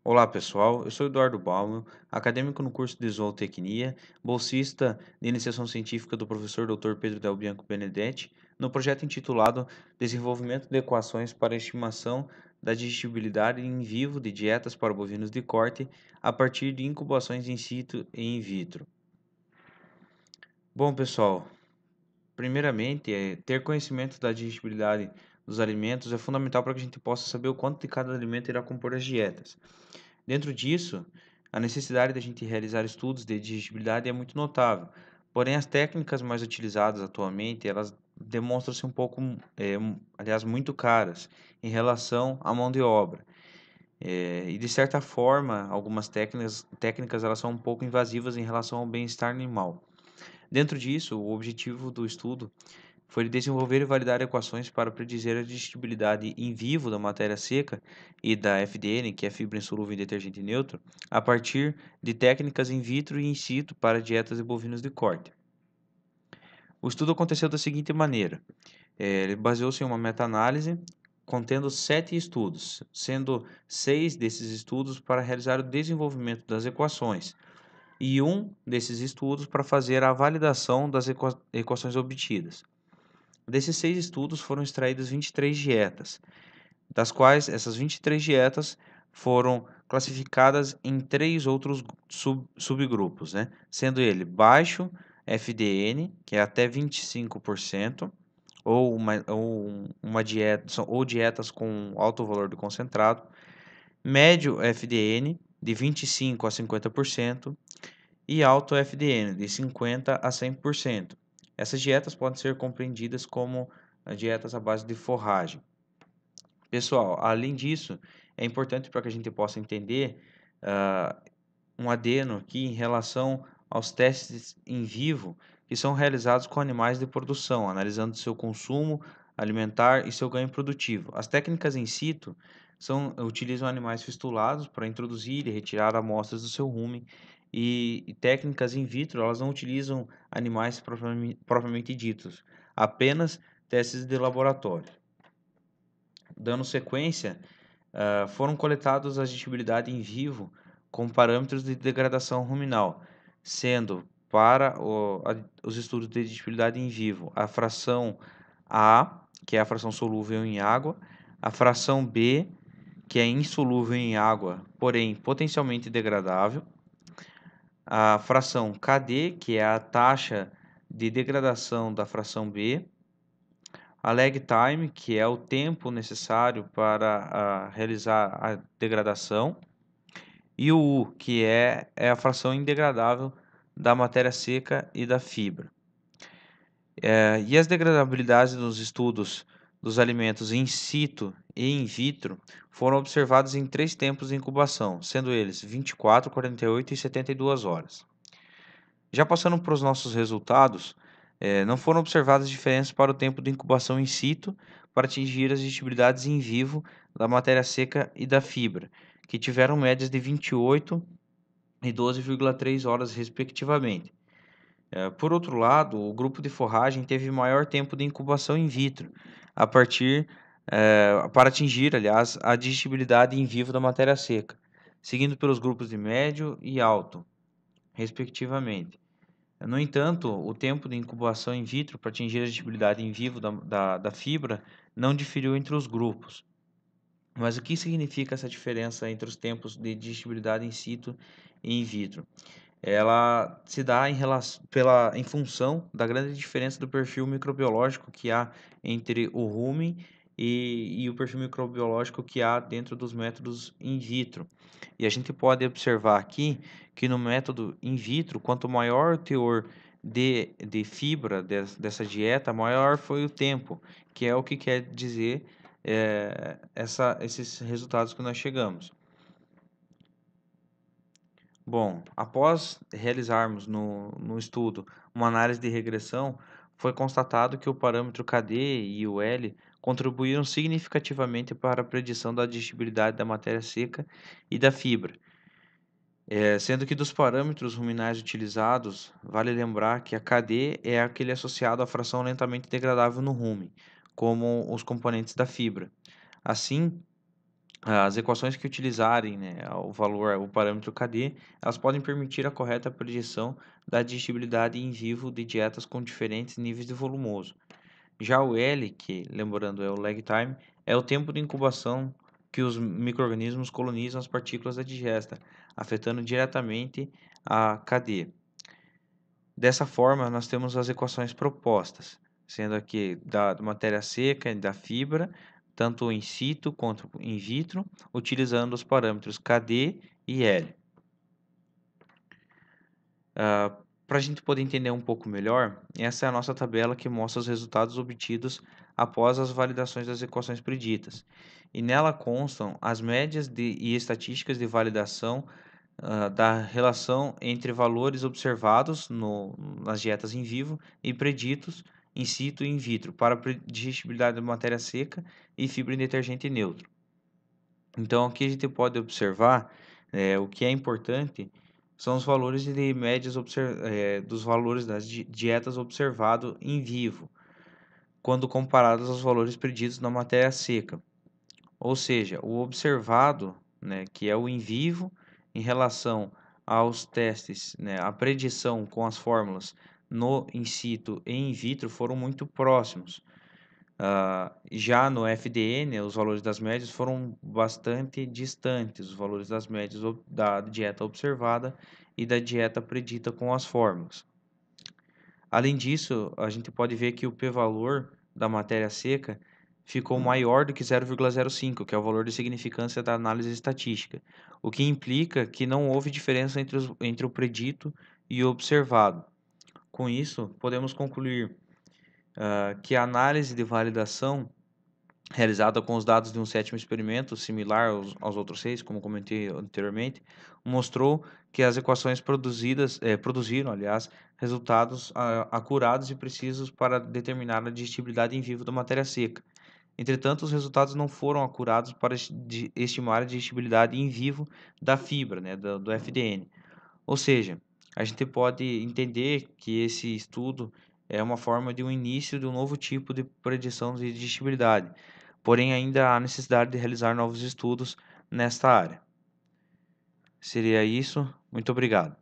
Olá pessoal, eu sou Eduardo Bauman, acadêmico no curso de Zootecnia, bolsista de iniciação científica do professor Dr. Pedro Del Bianco Benedetti, no projeto intitulado Desenvolvimento de equações para a estimação da digestibilidade em vivo de dietas para bovinos de corte a partir de incubações in situ e in vitro. Bom pessoal, primeiramente, ter conhecimento da digestibilidade dos alimentos é fundamental para que a gente possa saber o quanto de cada alimento irá compor as dietas. Dentro disso, a necessidade da gente realizar estudos de digestibilidade é muito notável. Porém, as técnicas mais utilizadas atualmente, elas demonstram-se um pouco, aliás, muito caras em relação à mão de obra. E de certa forma, algumas técnicas elas são um pouco invasivas em relação ao bem-estar animal. Dentro disso, o objetivo do estudo foi desenvolver e validar equações para predizer a digestibilidade in vivo da matéria seca e da FDN, que é fibra insolúvel em detergente neutro, a partir de técnicas in vitro e in situ para dietas de bovinos de corte. O estudo aconteceu da seguinte maneira: ele baseou-se em uma meta-análise contendo 7 estudos, sendo 6 desses estudos para realizar o desenvolvimento das equações e um desses estudos para fazer a validação das equações obtidas. Desses 6 estudos foram extraídas 23 dietas, das quais essas 23 dietas foram classificadas em 3 outros subgrupos, né? Sendo ele baixo FDN, que é até 25%, ou uma dieta, ou dietas com alto valor de concentrado, médio FDN, de 25 a 50%, e alto FDN, de 50 a 100%. Essas dietas podem ser compreendidas como dietas à base de forragem. Pessoal, além disso, é importante para que a gente possa entender ah, um adeno aqui em relação aos testes em vivo que são realizados com animais de produção, analisando seu consumo alimentar e seu ganho produtivo. As técnicas in situ utilizam animais fistulados para introduzir e retirar amostras do seu rumen, e técnicas in vitro elas não utilizam animais propriamente ditos, apenas testes de laboratório. Dando sequência, foram coletados a digestibilidade em vivo com parâmetros de degradação ruminal, sendo para os estudos de digestibilidade em vivo a fração A, que é a fração solúvel em água, a fração B, que é insolúvel em água, porém potencialmente degradável, a fração KD, que é a taxa de degradação da fração B, a lag time, que é o tempo necessário para realizar a degradação, e o U, que é a fração indegradável da matéria seca e da fibra. E as degradabilidades nos estudos dos alimentos in situ e in vitro foram observados em 3 tempos de incubação, sendo eles 24, 48 e 72 horas. Já passando para os nossos resultados, não foram observadas diferenças para o tempo de incubação in situ para atingir as digestibilidades in vivo da matéria seca e da fibra, que tiveram médias de 28 e 12,3 horas, respectivamente. Por outro lado, o grupo de forragem teve maior tempo de incubação in vitro, a partir, para atingir, aliás, a digestibilidade in vivo da matéria seca, seguindo pelos grupos de médio e alto, respectivamente. No entanto, o tempo de incubação in vitro para atingir a digestibilidade in vivo da fibra não diferiu entre os grupos. Mas o que significa essa diferença entre os tempos de digestibilidade in situ e in vitro? Ela se dá em função da grande diferença do perfil microbiológico que há entre o rumen e o perfil microbiológico que há dentro dos métodos in vitro. E a gente pode observar aqui que no método in vitro, quanto maior o teor de fibra dessa dieta, maior foi o tempo, que é o que quer dizer esses resultados que nós chegamos. Bom, após realizarmos no estudo uma análise de regressão, foi constatado que o parâmetro KD e o L contribuíram significativamente para a predição da digestibilidade da matéria seca e da fibra. Sendo que dos parâmetros ruminais utilizados, vale lembrar que a KD é aquele associado à fração lentamente degradável no rumen, como os componentes da fibra. Assim, As equações que utilizarem, né, o parâmetro KD, elas podem permitir a correta predição da digestibilidade em vivo de dietas com diferentes níveis de volumoso. Já o L, que lembrando é o lag time, é o tempo de incubação que os micro-organismos colonizam as partículas da digesta, afetando diretamente a KD. Dessa forma, nós temos as equações propostas, sendo aqui da matéria seca e da fibra, tanto in situ quanto in vitro, utilizando os parâmetros KD e L. Para a gente poder entender um pouco melhor, essa é a nossa tabela que mostra os resultados obtidos após as validações das equações preditas. E nela constam as médias e estatísticas de validação da relação entre valores observados nas dietas em vivo e preditos in situ e in vitro para digestibilidade de matéria seca e fibra em detergente neutro. Então, aqui a gente pode observar o que é importante são os valores de médias dos valores das dietas observado em vivo, quando comparados aos valores preditos na matéria seca. Ou seja, o observado, né, que é o in vivo, em relação aos testes, né, a predição com as fórmulas no in situ e in vitro foram muito próximos. Já no FDN, os valores das médias foram bastante distantes, os valores das médias da dieta observada e da dieta predita com as fórmulas. Além disso, a gente pode ver que o p-valor da matéria seca ficou maior do que 0,05, que é o valor de significância da análise estatística, o que implica que não houve diferença entre o predito e o observado. Com isso, podemos concluir que a análise de validação realizada com os dados de um sétimo experimento, similar aos outros seis, como comentei anteriormente, mostrou que as equações produziram, aliás, resultados acurados e precisos para determinar a digestibilidade em vivo da matéria seca. Entretanto, os resultados não foram acurados para estimar a digestibilidade em vivo da fibra, né, do FDN. Ou seja, a gente pode entender que esse estudo é uma forma de um início de um novo tipo de predição de digestibilidade, porém ainda há necessidade de realizar novos estudos nesta área. Seria isso. Muito obrigado.